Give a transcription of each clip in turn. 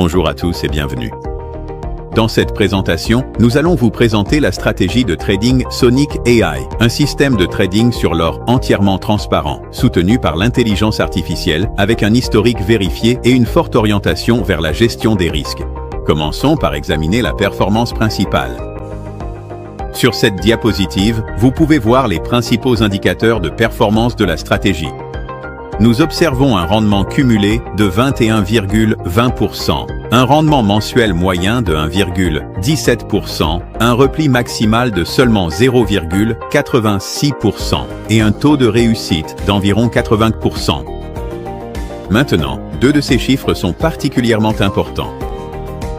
Bonjour à tous et bienvenue. Dans cette présentation, nous allons vous présenter la stratégie de trading Sonic AI, un système de trading sur l'or entièrement transparent, soutenu par l'intelligence artificielle, avec un historique vérifié et une forte orientation vers la gestion des risques. Commençons par examiner la performance principale. Sur cette diapositive, vous pouvez voir les principaux indicateurs de performance de la stratégie. Nous observons un rendement cumulé de 21,20%, un rendement mensuel moyen de 1,17%, un repli maximal de seulement 0,86% et un taux de réussite d'environ 80%. Maintenant, deux de ces chiffres sont particulièrement importants.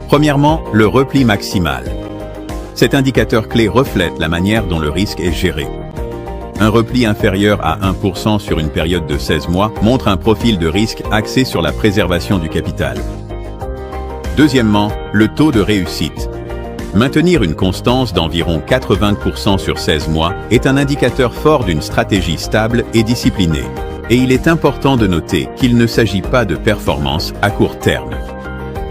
Premièrement, le repli maximal. Cet indicateur clé reflète la manière dont le risque est géré. Un repli inférieur à 1% sur une période de 16 mois montre un profil de risque axé sur la préservation du capital. Deuxièmement, le taux de réussite. Maintenir une constance d'environ 80% sur 16 mois est un indicateur fort d'une stratégie stable et disciplinée. Et il est important de noter qu'il ne s'agit pas de performance à court terme.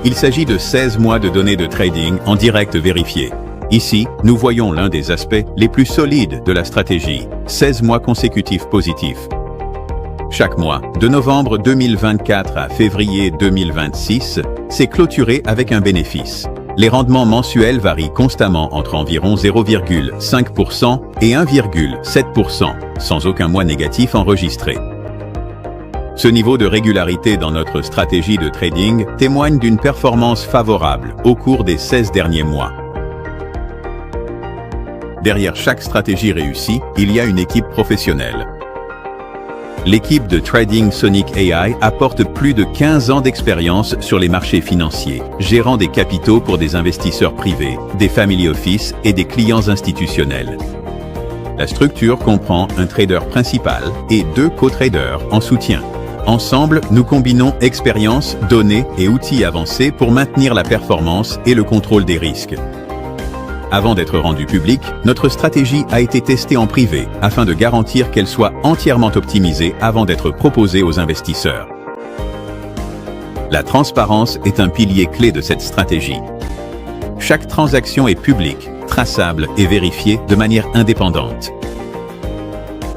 Il s'agit de 16 mois de données de trading en direct vérifiées. Ici, nous voyons l'un des aspects les plus solides de la stratégie, 16 mois consécutifs positifs. Chaque mois, de novembre 2024 à février 2026, c'est clôturé avec un bénéfice. Les rendements mensuels varient constamment entre environ 0,5% et 1,7%, sans aucun mois négatif enregistré. Ce niveau de régularité dans notre stratégie de trading témoigne d'une performance favorable au cours des 16 derniers mois. Derrière chaque stratégie réussie, il y a une équipe professionnelle. L'équipe de Trading Sonic AI apporte plus de 15 ans d'expérience sur les marchés financiers, gérant des capitaux pour des investisseurs privés, des family office et des clients institutionnels. La structure comprend un trader principal et 2 co-traders en soutien. Ensemble, nous combinons expérience, données et outils avancés pour maintenir la performance et le contrôle des risques. Avant d'être rendue publique, notre stratégie a été testée en privé afin de garantir qu'elle soit entièrement optimisée avant d'être proposée aux investisseurs. La transparence est un pilier clé de cette stratégie. Chaque transaction est publique, traçable et vérifiée de manière indépendante.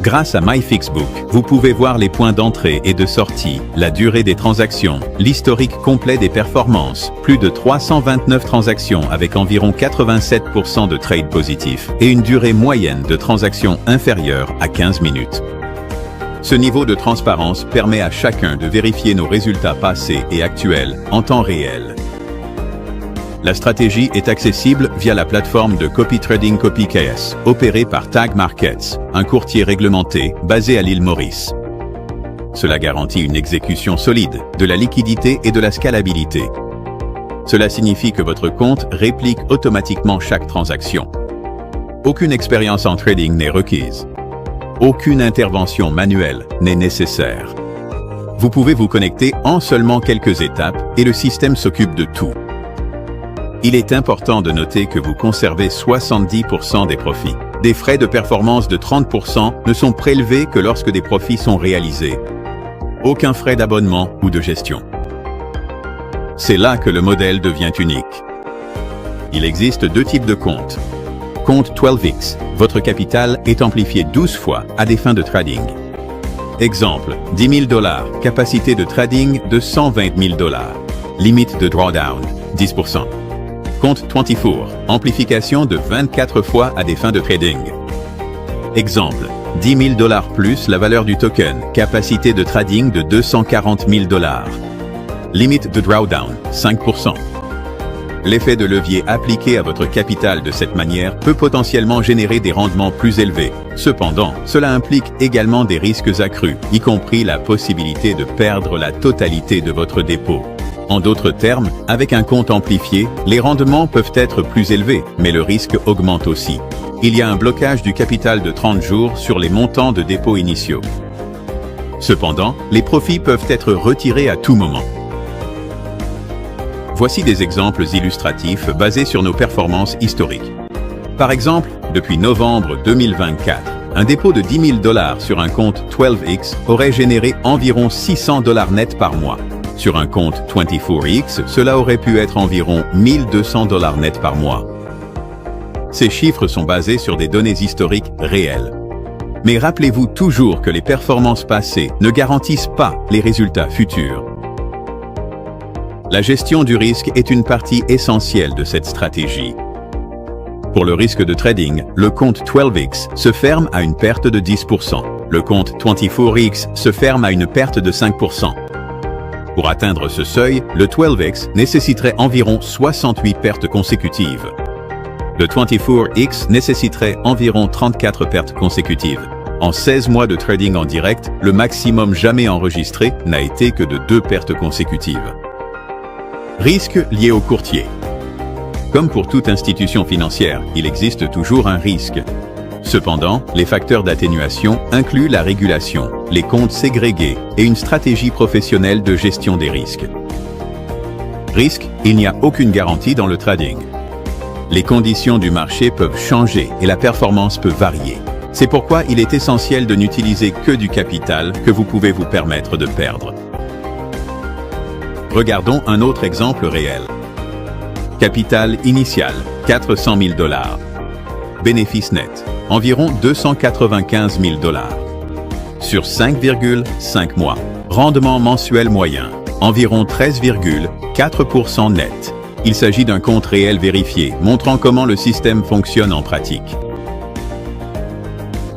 Grâce à MyFixBook, vous pouvez voir les points d'entrée et de sortie, la durée des transactions, l'historique complet des performances, plus de 329 transactions avec environ 87% de trades positifs et une durée moyenne de transactions inférieure à 15 minutes. Ce niveau de transparence permet à chacun de vérifier nos résultats passés et actuels en temps réel. La stratégie est accessible via la plateforme de copy trading CopyKS, opérée par Tag Markets, un courtier réglementé basé à l'île Maurice. Cela garantit une exécution solide, de la liquidité et de la scalabilité. Cela signifie que votre compte réplique automatiquement chaque transaction. Aucune expérience en trading n'est requise. Aucune intervention manuelle n'est nécessaire. Vous pouvez vous connecter en seulement quelques étapes et le système s'occupe de tout. Il est important de noter que vous conservez 70% des profits. Des frais de performance de 30% ne sont prélevés que lorsque des profits sont réalisés. Aucun frais d'abonnement ou de gestion. C'est là que le modèle devient unique. Il existe 2 types de comptes. Compte 12x, votre capital est amplifié 12 fois à des fins de trading. Exemple, $10 000, capacité de trading de $120 000. Limite de drawdown, 10%. Compte 24, amplification de 24 fois à des fins de trading. Exemple, $10 000 plus la valeur du token, capacité de trading de $240 000. Limite de drawdown, 5%. L'effet de levier appliqué à votre capital de cette manière peut potentiellement générer des rendements plus élevés. Cependant, cela implique également des risques accrus, y compris la possibilité de perdre la totalité de votre dépôt. En d'autres termes, avec un compte amplifié, les rendements peuvent être plus élevés, mais le risque augmente aussi. Il y a un blocage du capital de 30 jours sur les montants de dépôt initiaux. Cependant, les profits peuvent être retirés à tout moment. Voici des exemples illustratifs basés sur nos performances historiques. Par exemple, depuis novembre 2024, un dépôt de $10 000 sur un compte 12x aurait généré environ $600 net par mois. Sur un compte 24X, cela aurait pu être environ 1200 $ net par mois. Ces chiffres sont basés sur des données historiques réelles. Mais rappelez-vous toujours que les performances passées ne garantissent pas les résultats futurs. La gestion du risque est une partie essentielle de cette stratégie. Pour le risque de trading, le compte 12X se ferme à une perte de 10%. Le compte 24X se ferme à une perte de 5%. Pour atteindre ce seuil, le 12X nécessiterait environ 68 pertes consécutives. Le 24X nécessiterait environ 34 pertes consécutives. En 16 mois de trading en direct, le maximum jamais enregistré n'a été que de 2 pertes consécutives. Risque lié au courtier. Comme pour toute institution financière, il existe toujours un risque. Cependant, les facteurs d'atténuation incluent la régulation, les comptes ségrégés et une stratégie professionnelle de gestion des risques. Risque, il n'y a aucune garantie dans le trading. Les conditions du marché peuvent changer et la performance peut varier. C'est pourquoi il est essentiel de n'utiliser que du capital que vous pouvez vous permettre de perdre. Regardons un autre exemple réel. Capital initial, 400 000 $. Bénéfice net, environ 295 000 $. Sur 5,5 mois. Rendement mensuel moyen, environ 13,4% net. Il s'agit d'un compte réel vérifié, montrant comment le système fonctionne en pratique.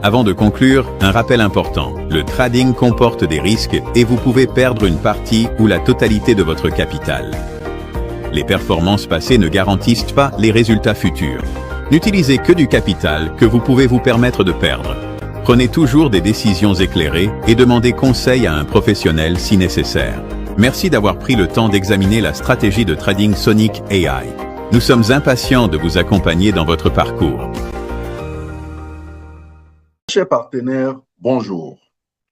Avant de conclure, un rappel important. Le trading comporte des risques et vous pouvez perdre une partie ou la totalité de votre capital. Les performances passées ne garantissent pas les résultats futurs. N'utilisez que du capital que vous pouvez vous permettre de perdre. Prenez toujours des décisions éclairées et demandez conseil à un professionnel si nécessaire. Merci d'avoir pris le temps d'examiner la stratégie de trading Sonic AI. Nous sommes impatients de vous accompagner dans votre parcours. Chers partenaires, bonjour.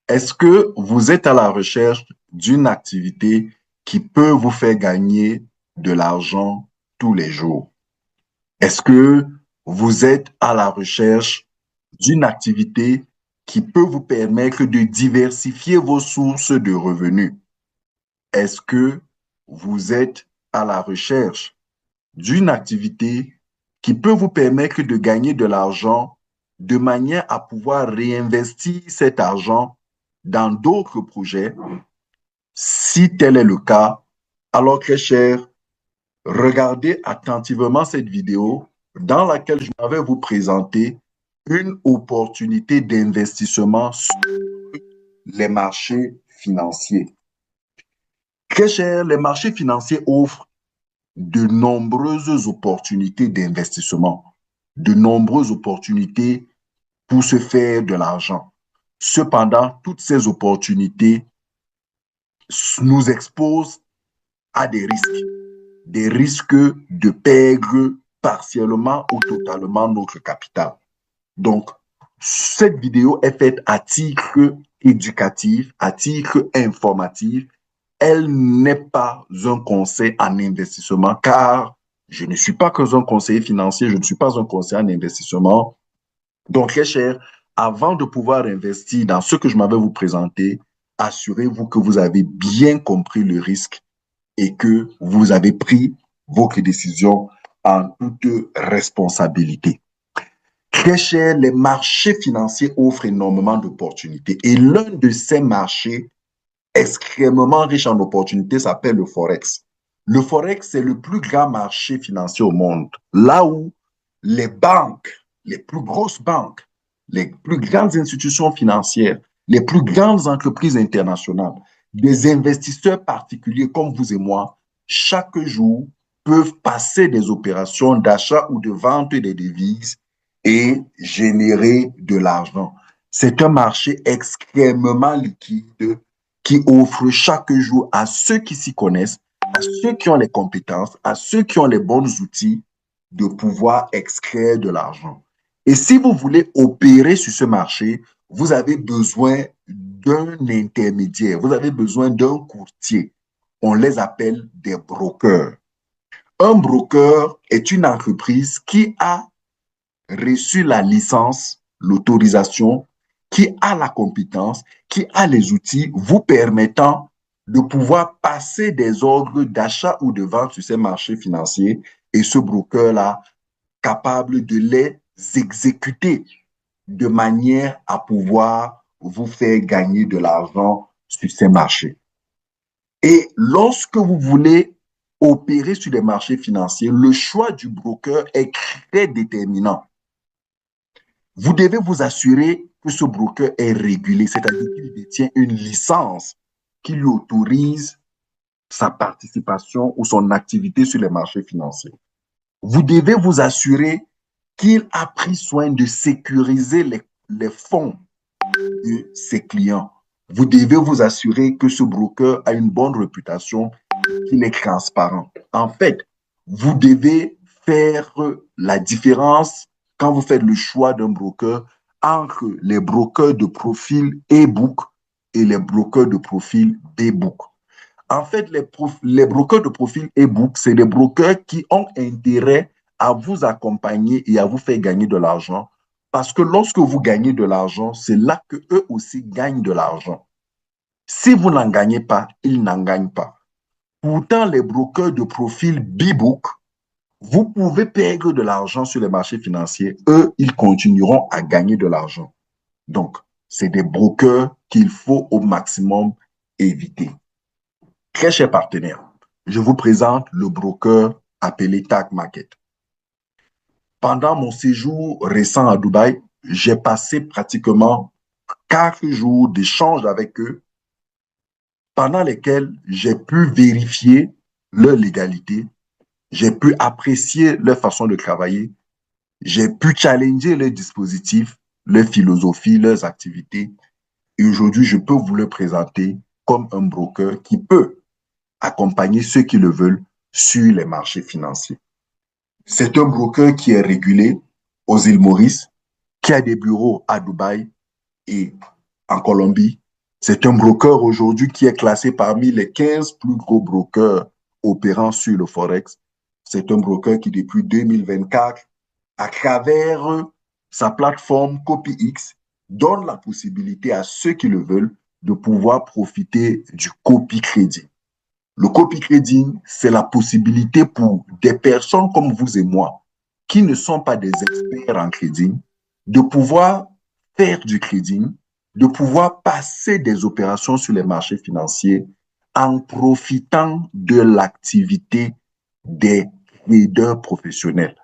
Est-ce que vous êtes à la recherche d'une activité qui peut vous faire gagner de l'argent tous les jours? Est-ce que vous êtes à la recherche d'une activité qui peut vous permettre de diversifier vos sources de revenus? Est-ce que vous êtes à la recherche d'une activité qui peut vous permettre de gagner de l'argent de manière à pouvoir réinvestir cet argent dans d'autres projets? Si tel est le cas, alors très cher, regardez attentivement cette vidéo dans laquelle je vais vous présenter une opportunité d'investissement sur les marchés financiers. Très cher, les marchés financiers offrent de nombreuses opportunités d'investissement, de nombreuses opportunités pour se faire de l'argent. Cependant, toutes ces opportunités nous exposent à des risques de perdre partiellement ou totalement notre capital. Donc, cette vidéo est faite à titre éducatif, à titre informatif. Elle n'est pas un conseil en investissement car je ne suis pas que un conseiller financier, je ne suis pas un conseiller en investissement. Donc, très cher, avant de pouvoir investir dans ce que je m'avais vous présenter, assurez-vous que vous avez bien compris le risque et que vous avez pris votre décision en toute responsabilité. Très cher, les marchés financiers offrent énormément d'opportunités et l'un de ces marchés extrêmement riche en opportunités s'appelle le Forex. Le Forex, c'est le plus grand marché financier au monde, là où les banques, les plus grosses banques, les plus grandes institutions financières, les plus grandes entreprises internationales, des investisseurs particuliers comme vous et moi, chaque jour peuvent passer des opérations d'achat ou de vente des devises et générer de l'argent. C'est un marché extrêmement liquide qui offre chaque jour à ceux qui s'y connaissent, à ceux qui ont les compétences, à ceux qui ont les bons outils de pouvoir extraire de l'argent. Et si vous voulez opérer sur ce marché, vous avez besoin d'un intermédiaire, vous avez besoin d'un courtier. On les appelle des brokers. Un broker est une entreprise qui a reçu la licence, l'autorisation, qui a la compétence, qui a les outils vous permettant de pouvoir passer des ordres d'achat ou de vente sur ces marchés financiers et ce broker-là capable de les exécuter de manière à pouvoir vous faire gagner de l'argent sur ces marchés. Et lorsque vous voulez opérer sur les marchés financiers, le choix du broker est très déterminant. Vous devez vous assurer que ce broker est régulé, c'est-à-dire qu'il détient une licence qui lui autorise sa participation ou son activité sur les marchés financiers. Vous devez vous assurer qu'il a pris soin de sécuriser les fonds de ses clients. Vous devez vous assurer que ce broker a une bonne réputation, qu'il est transparent. En fait, vous devez faire la différence quand vous faites le choix d'un broker entre les brokers de profil e-book et les brokers de profil b-book. En fait, les brokers de profil e-book, c'est des brokers qui ont intérêt à vous accompagner et à vous faire gagner de l'argent. Parce que lorsque vous gagnez de l'argent, c'est là que eux aussi gagnent de l'argent. Si vous n'en gagnez pas, ils n'en gagnent pas. Pourtant, les brokers de profil B-Book, vous pouvez perdre de l'argent sur les marchés financiers. Eux, ils continueront à gagner de l'argent. Donc, c'est des brokers qu'il faut au maximum éviter. Très chers partenaires, je vous présente le broker appelé Tag Market. Pendant mon séjour récent à Dubaï, j'ai passé pratiquement 4 jours d'échange avec eux, pendant lesquels j'ai pu vérifier leur légalité, j'ai pu apprécier leur façon de travailler, j'ai pu challenger leurs dispositifs, leur philosophie, leurs activités. Et aujourd'hui, je peux vous le présenter comme un broker qui peut accompagner ceux qui le veulent sur les marchés financiers. C'est un broker qui est régulé aux îles Maurice, qui a des bureaux à Dubaï et en Colombie. C'est un broker aujourd'hui qui est classé parmi les 15 plus gros brokers opérant sur le Forex. C'est un broker qui, depuis 2024, à travers sa plateforme CopyX, donne la possibilité à ceux qui le veulent de pouvoir profiter du copy trading. Le copy trading, c'est la possibilité pour des personnes comme vous et moi, qui ne sont pas des experts en trading, de pouvoir faire du trading, de pouvoir passer des opérations sur les marchés financiers en profitant de l'activité des traders professionnels,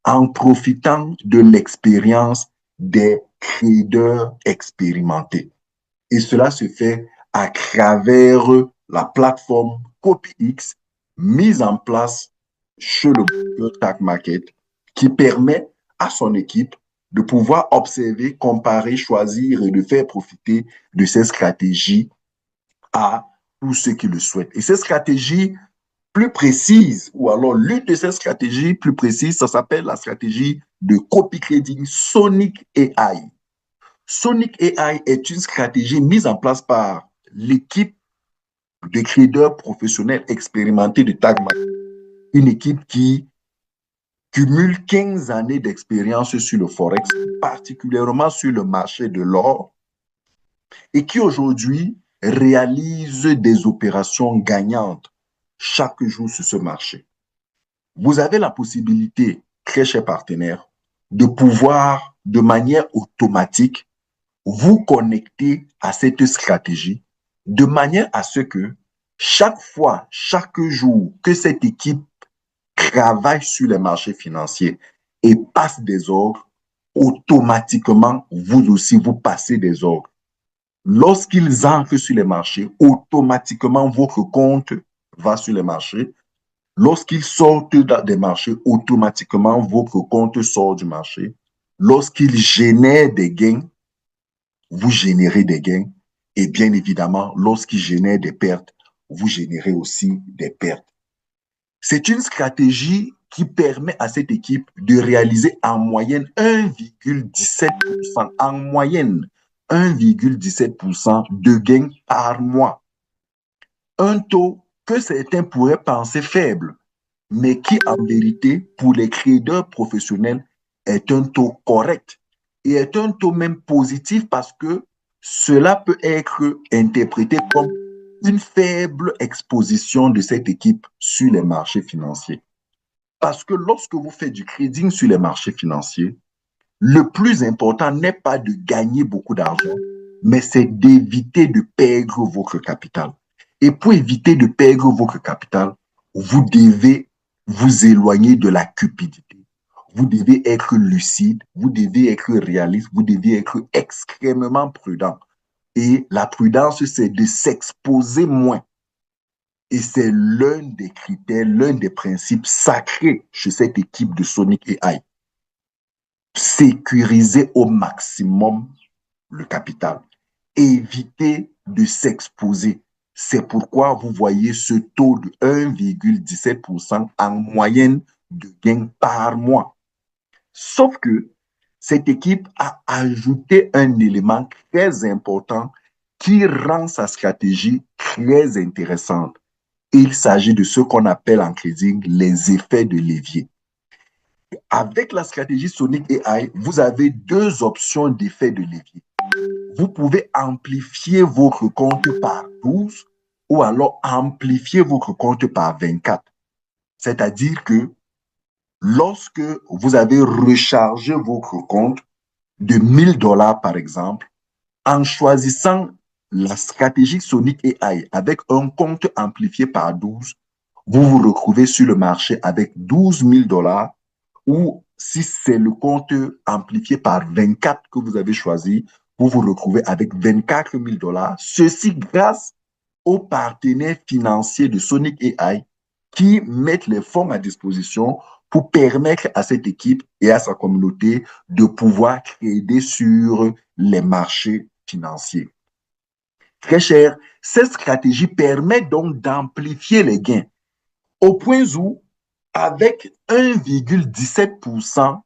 en profitant de l'expérience des traders expérimentés. Et cela se fait à travers la plateforme CopyX mise en place chez le broker Tag Market qui permet à son équipe de pouvoir observer, comparer, choisir et de faire profiter de ces stratégies à tous ceux qui le souhaitent. Et ces stratégies plus précises, ou alors l'une de ces stratégies plus précises, ça s'appelle la stratégie de copy trading Sonic AI. Sonic AI est une stratégie mise en place par l'équipe de traders professionnels expérimentés de Tag Market, une équipe qui cumule 15 années d'expérience sur le Forex, particulièrement sur le marché de l'or, et qui aujourd'hui réalise des opérations gagnantes chaque jour sur ce marché. Vous avez la possibilité, très chers partenaires, de pouvoir, de manière automatique, vous connecter à cette stratégie de manière à ce que chaque fois, chaque jour que cette équipe travaille sur les marchés financiers et passe des ordres, automatiquement, vous aussi, vous passez des ordres. Lorsqu'ils entrent sur les marchés, automatiquement, votre compte va sur les marchés. Lorsqu'ils sortent des marchés, automatiquement, votre compte sort du marché. Lorsqu'ils génèrent des gains, vous générez des gains. Et bien évidemment, lorsqu'ils génèrent des pertes, vous générez aussi des pertes. C'est une stratégie qui permet à cette équipe de réaliser en moyenne 1,17%, en moyenne 1,17% de gains par mois. Un taux que certains pourraient penser faible, mais qui en vérité, pour les traders professionnels, est un taux correct et est un taux même positif parce que cela peut être interprété comme une faible exposition de cette équipe sur les marchés financiers. Parce que lorsque vous faites du trading sur les marchés financiers, le plus important n'est pas de gagner beaucoup d'argent, mais c'est d'éviter de perdre votre capital. Et pour éviter de perdre votre capital, vous devez vous éloigner de la cupidité. Vous devez être lucide, vous devez être réaliste, vous devez être extrêmement prudent. Et la prudence, c'est de s'exposer moins. Et c'est l'un des critères, l'un des principes sacrés chez cette équipe de Sonic AI. Sécuriser au maximum le capital. Éviter de s'exposer. C'est pourquoi vous voyez ce taux de 1,17% en moyenne de gain par mois. Sauf que cette équipe a ajouté un élément très important qui rend sa stratégie très intéressante. Il s'agit de ce qu'on appelle en trading les effets de levier. Avec la stratégie Sonic AI, vous avez deux options d'effets de levier. Vous pouvez amplifier votre compte par 12 ou alors amplifier votre compte par 24. C'est-à-dire que lorsque vous avez rechargé votre compte de 1000 dollars par exemple, en choisissant la stratégie Sonic AI avec un compte amplifié par 12, vous vous retrouvez sur le marché avec 12 000 dollars ou si c'est le compte amplifié par 24 que vous avez choisi, vous vous retrouvez avec 24 000 dollars. Ceci grâce aux partenaires financiers de Sonic AI qui mettent les fonds à disposition pour permettre à cette équipe et à sa communauté de pouvoir trader sur les marchés financiers. Très cher, cette stratégie permet donc d'amplifier les gains au point où, avec 1,17%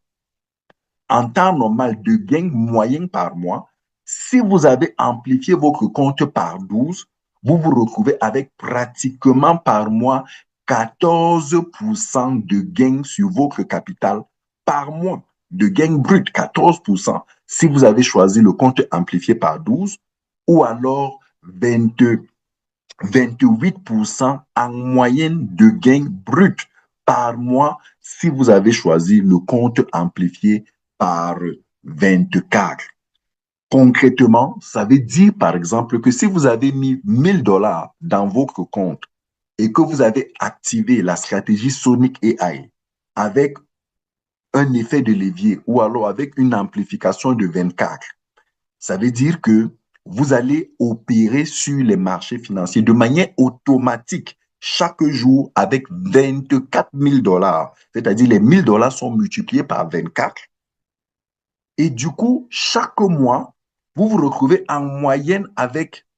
en temps normal de gain moyen par mois, si vous avez amplifié votre compte par 12, vous vous retrouvez avec pratiquement par mois 14% de gain sur votre capital par mois, de gain brut, 14%, si vous avez choisi le compte amplifié par 12, ou alors 28% en moyenne de gain brut par mois si vous avez choisi le compte amplifié par 24. Concrètement, ça veut dire par exemple que si vous avez mis 1000 dollars dans votre compte et que vous avez activé la stratégie Sonic AI avec un effet de levier ou alors avec une amplification de 24, ça veut dire que vous allez opérer sur les marchés financiers de manière automatique chaque jour avec 24 000 dollars. C'est-à-dire les 1000 dollars sont multipliés par 24. Et du coup, chaque mois, vous vous retrouvez en moyenne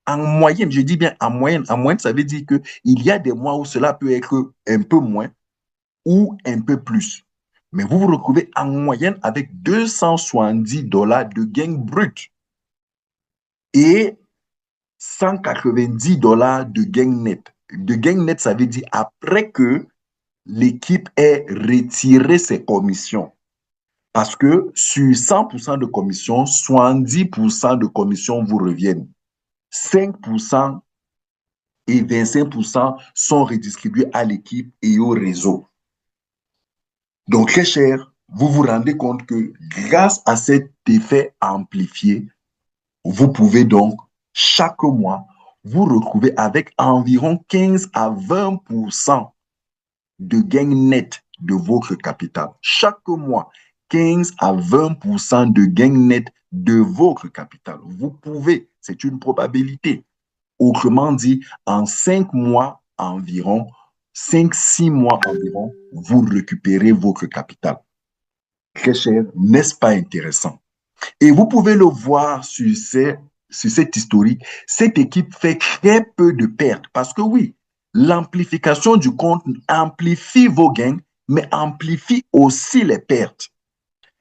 je dis bien en moyenne, ça veut dire qu'il y a des mois où cela peut être un peu moins ou un peu plus. Mais vous vous retrouvez en moyenne avec 270 dollars de gain brut et 190 dollars de gain net. De gain net, ça veut dire après que l'équipe ait retiré ses commissions. Parce que sur 100% de commissions, 70% de commissions vous reviennent. 5% et 25% sont redistribués à l'équipe et au réseau. Donc, très cher, vous vous rendez compte que grâce à cet effet amplifié, vous pouvez donc chaque mois vous retrouver avec environ 15 à 20% de gain net de votre capital. Chaque mois, 15 à 20% de gain net de votre capital. Vous pouvez, c'est une probabilité. Autrement dit, en 5 mois environ, 5-6 mois environ, vous récupérez votre capital. Très cher, n'est-ce pas intéressant? Et vous pouvez le voir sur cette historique, cette équipe fait très peu de pertes parce que oui, l'amplification du compte amplifie vos gains, mais amplifie aussi les pertes.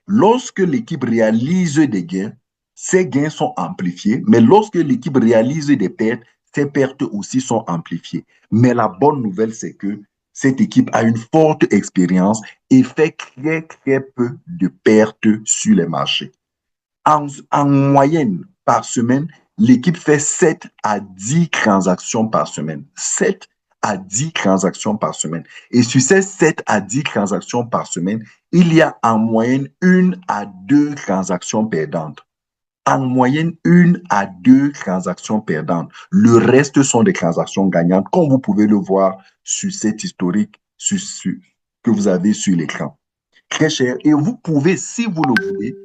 Lorsque l'équipe réalise des gains, ces gains sont amplifiés, mais lorsque l'équipe réalise des pertes, ces pertes aussi sont amplifiées. Mais la bonne nouvelle, c'est que cette équipe a une forte expérience et fait très, très peu de pertes sur les marchés. En moyenne, par semaine, l'équipe fait 7 à 10 transactions par semaine. 7 à 10 transactions par semaine. Et sur ces 7 à 10 transactions par semaine, il y a en moyenne 1 à 2 transactions perdantes. En moyenne, 1 à 2 transactions perdantes. Le reste sont des transactions gagnantes, comme vous pouvez le voir sur cet historique que vous avez sur l'écran. Très cher. Et vous pouvez, si vous le voulez,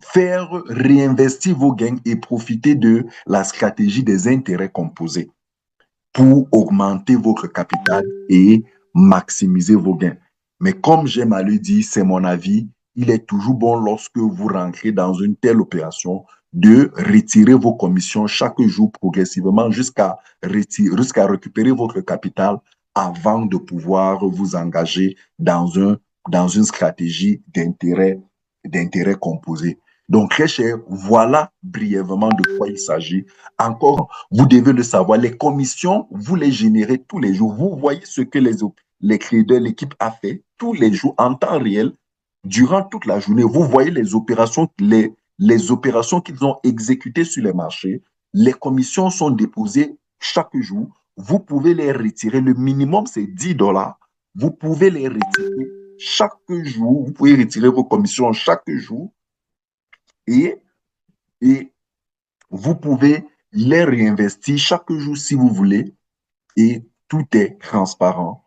faire réinvestir vos gains et profiter de la stratégie des intérêts composés pour augmenter votre capital et maximiser vos gains. Mais comme j'aime à le dire, c'est mon avis, il est toujours bon lorsque vous rentrez dans une telle opération de retirer vos commissions chaque jour progressivement jusqu'à récupérer votre capital avant de pouvoir vous engager dans une stratégie d'intérêt composé. Donc, très cher, voilà brièvement de quoi il s'agit. Encore, vous devez le savoir, les commissions, vous les générez tous les jours. Vous voyez ce que les traders, l'équipe a fait tous les jours en temps réel, durant toute la journée. Vous voyez les opérations qu'ils ont exécutées sur les marchés. Les commissions sont déposées chaque jour. Vous pouvez les retirer. Le minimum, c'est 10 dollars. Vous pouvez les retirer chaque jour. Vous pouvez retirer vos commissions chaque jour et, et vous pouvez les réinvestir chaque jour si vous voulez et tout est transparent,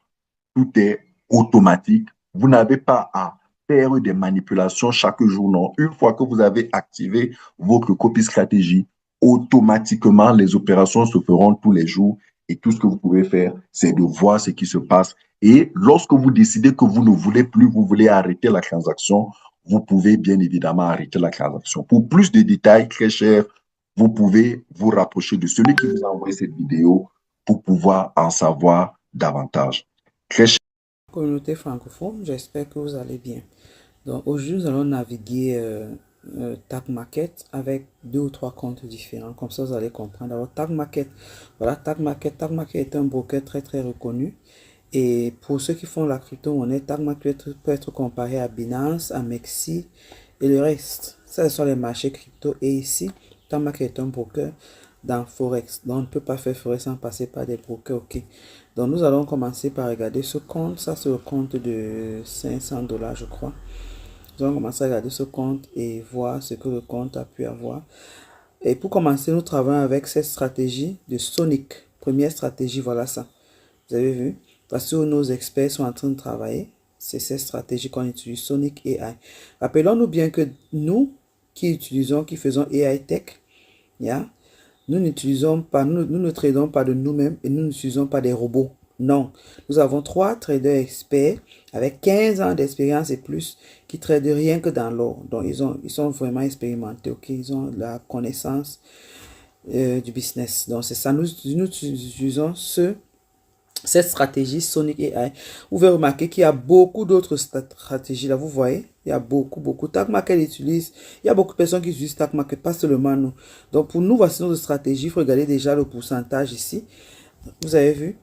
tout est automatique. Vous n'avez pas à faire des manipulations chaque jour, non. Une fois que vous avez activé votre copie stratégie, automatiquement, les opérations se feront tous les jours et tout ce que vous pouvez faire, c'est de voir ce qui se passe. Et lorsque vous décidez que vous ne voulez plus, vous voulez arrêter la transaction, vous pouvez bien évidemment arrêter la transaction. Pour plus de détails, très cher, vous pouvez vous rapprocher de celui qui vous a envoyé cette vidéo pour pouvoir en savoir davantage. Très cher. Communauté francophone, j'espère que vous allez bien. Donc aujourd'hui, nous allons naviguer Tag Market avec 2 ou 3 comptes différents. Comme ça, vous allez comprendre. Alors, Tag Market, voilà, Tag Market est un broker très très reconnu. Et pour ceux qui font la crypto-monnaie, Tag Market peut être comparé à Binance, à Mexi et le reste. Ça, ce sont les marchés crypto. Et ici, Tag Market est un broker dans Forex. Donc, on ne peut pas faire Forex sans passer par des brokers. Ok. Donc, nous allons commencer par regarder ce compte. Ça, c'est le compte de 500 dollars, je crois. Nous allons commencer à regarder ce compte et voir ce que le compte a pu avoir. Et pour commencer, nous travaillons avec cette stratégie de Sonic. Première stratégie, voilà ça. Vous avez vu? Parce que nos experts sont en train de travailler. C'est cette stratégie qu'on utilise, Sonic AI. Rappelons-nous bien que nous qui faisons AI Tech, yeah, nous n'utilisons pas, nous ne tradons pas de nous-mêmes et nous n'utilisons pas des robots. Non, nous avons 3 traders experts avec 15 ans d'expérience et plus qui tradent rien que dans l'or. Donc, ils sont vraiment expérimentés, ok? Ils ont la connaissance du business. Donc, c'est ça. Nous utilisons cette stratégie Sonic AI. Vous pouvez remarquer qu'il y a beaucoup d'autres stratégies là. Vous voyez, il y a beaucoup. Tag Market utilise. Il y a beaucoup de personnes qui utilisent Tag Market, pas seulement nous. Donc, pour nous, voici notre stratégie. Il faut regarder déjà le pourcentage ici. Vous avez vu?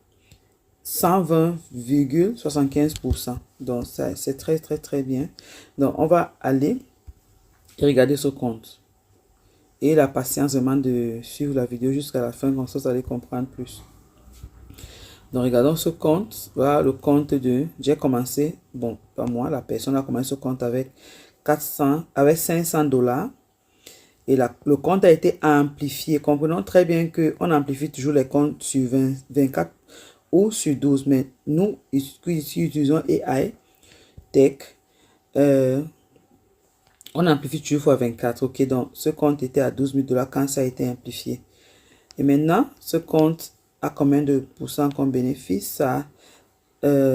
120,75%. Donc, ça, c'est très bien. Donc, on va aller et regarder ce compte. Et la patience demande de suivre la vidéo jusqu'à la fin, comme ça, vous allez comprendre plus. Donc, regardons ce compte. Voilà le compte de... J'ai commencé, bon, pas moi, la personne a commencé ce compte avec 500 dollars. Et le compte a été amplifié. Comprenons très bien qu'on amplifie toujours les comptes sur 24 ou sur 12. Mais nous, ici, utilisons AI Tech. On amplifie toujours fois 24. Ok, donc ce compte était à 12 000 dollars quand ça a été amplifié. Et maintenant, ce compte a combien de pourcents comme bénéfice? Ça a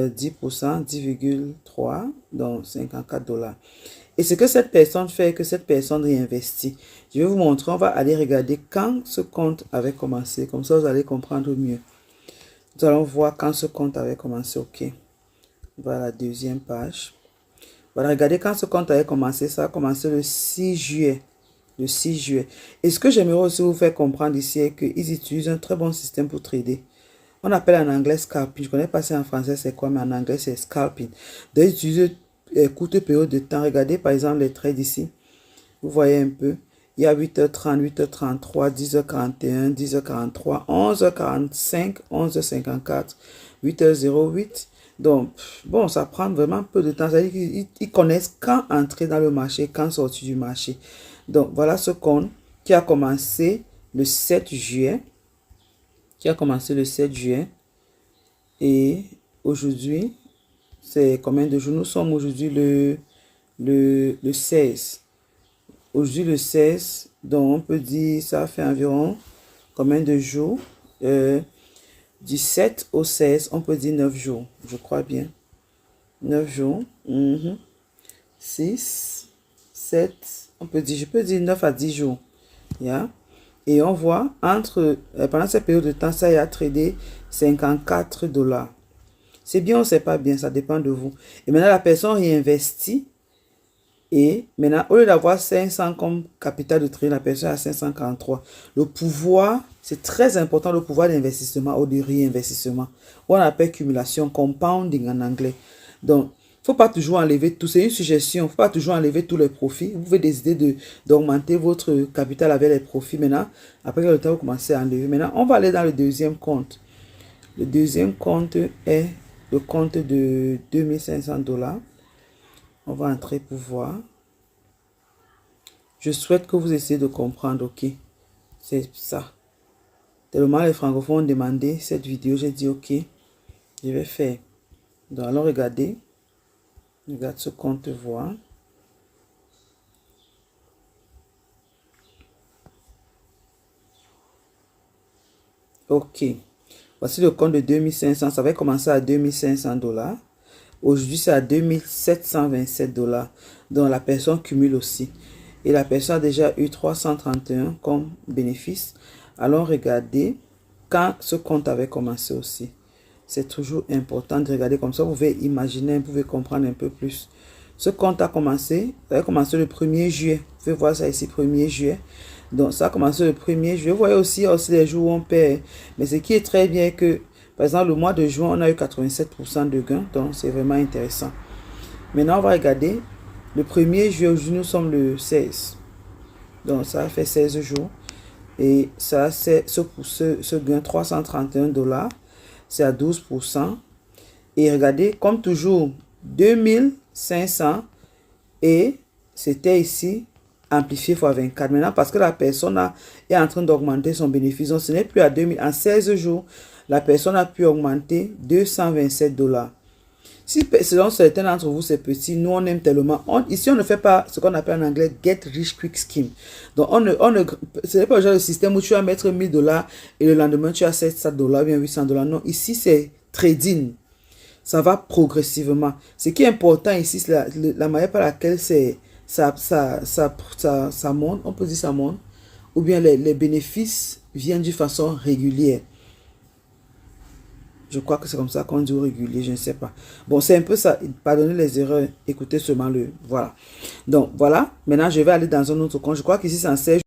10%, 10,3, donc 54 dollars. Et ce que cette personne fait, que cette personne réinvestit. Je vais vous montrer, on va aller regarder quand ce compte avait commencé. Comme ça, vous allez comprendre mieux. Nous allons voir quand ce compte avait commencé. Ok. Voilà la deuxième page. Voilà, regardez quand ce compte avait commencé. Ça a commencé le 6 juillet. Le 6 juillet. Et ce que j'aimerais aussi vous faire comprendre ici est qu'ils utilisent un très bon système pour trader. On appelle en anglais scalping. Je ne connais pas si en français c'est quoi, mais en anglais c'est scalping. Donc, ils utilisent courte période de temps. Regardez par exemple les trades ici. Vous voyez un peu. il y a 8h30, 8h33, 10h41, 10h43, 11h45, 11h54, 8h08. Donc, bon, ça prend vraiment peu de temps. C'est-à-dire qu'ils connaissent quand entrer dans le marché, quand sortir du marché. Donc, voilà ce compte qui a commencé le 7 juillet. Et aujourd'hui, c'est combien de jours? Nous sommes aujourd'hui le 16. Aujourd'hui, le 16, donc on peut dire ça fait environ combien de jours? Du 7 au 16, on peut dire 9 jours, je crois bien. 9 jours. 6, 7, je peux dire 9 à 10 jours. Yeah. Et on voit, pendant cette période de temps, ça y a tradé $54. C'est bien ou c'est pas bien, ça dépend de vous. Et maintenant, la personne réinvestit. Et maintenant, au lieu d'avoir 500 comme capital de trade, la personne a 543. Le pouvoir, c'est très important, le pouvoir d'investissement ou de réinvestissement. On appelle cumulation, compounding en anglais. Donc, il ne faut pas toujours enlever tout. C'est une suggestion. Il ne faut pas toujours enlever tous les profits. Vous pouvez décider d'augmenter votre capital avec les profits. Maintenant, après le temps, vous commencez à enlever. Maintenant, on va aller dans le deuxième compte. Le deuxième compte est le compte de $2500. On va entrer pour voir. Je souhaite que vous essayez de comprendre, ok? C'est ça. Tellement les francophones ont demandé cette vidéo, j'ai dit, ok, je vais faire. Donc, allons regarder. Regarde ce compte, voir. Ok. Voici le compte de 2500. Ça va commencer à $2500. Aujourd'hui, c'est à $2727. Donc, la personne cumule aussi. Et la personne a déjà eu 331 comme bénéfice. Allons regarder quand ce compte avait commencé aussi. C'est toujours important de regarder comme ça. Vous pouvez imaginer, vous pouvez comprendre un peu plus. Ce compte a commencé, ça a commencé le 1er juillet. Vous pouvez voir ça ici, 1er juillet. Donc, ça a commencé le 1er juillet. Vous voyez aussi les jours où on perd. Mais ce qui est très bien que, par exemple, le mois de juin, on a eu 87% de gains. Donc, c'est vraiment intéressant. Maintenant, on va regarder. Le 1er juillet, aujourd'hui, nous sommes le 16. Donc, ça fait 16 jours. Et ça, c'est ce gain, $331. C'est à 12%. Et regardez, comme toujours, 2500. Et c'était ici, amplifié x 24. Maintenant, parce que la personne est en train d'augmenter son bénéfice. Donc, ce n'est plus à 2000. En 16 jours, la personne a pu augmenter $227. Si selon certains d'entre vous c'est petit, nous on aime tellement. Ici on ne fait pas ce qu'on appelle en anglais get rich quick scheme. Donc ce n'est pas le genre de système où tu vas mettre $1000 et le lendemain tu as $700 ou bien $800. Non, ici c'est trading. Ça va progressivement. Ce qui est important ici, c'est la manière par laquelle ça monte. On peut dire ça monte. Ou bien les bénéfices viennent d'une façon régulière. Je crois que c'est comme ça qu'on dit régulier, je ne sais pas. Bon, c'est un peu ça. Pardonnez les erreurs. Écoutez seulement le... Voilà. Donc, voilà. Maintenant, je vais aller dans un autre compte. Je crois qu'ici, c'est en 16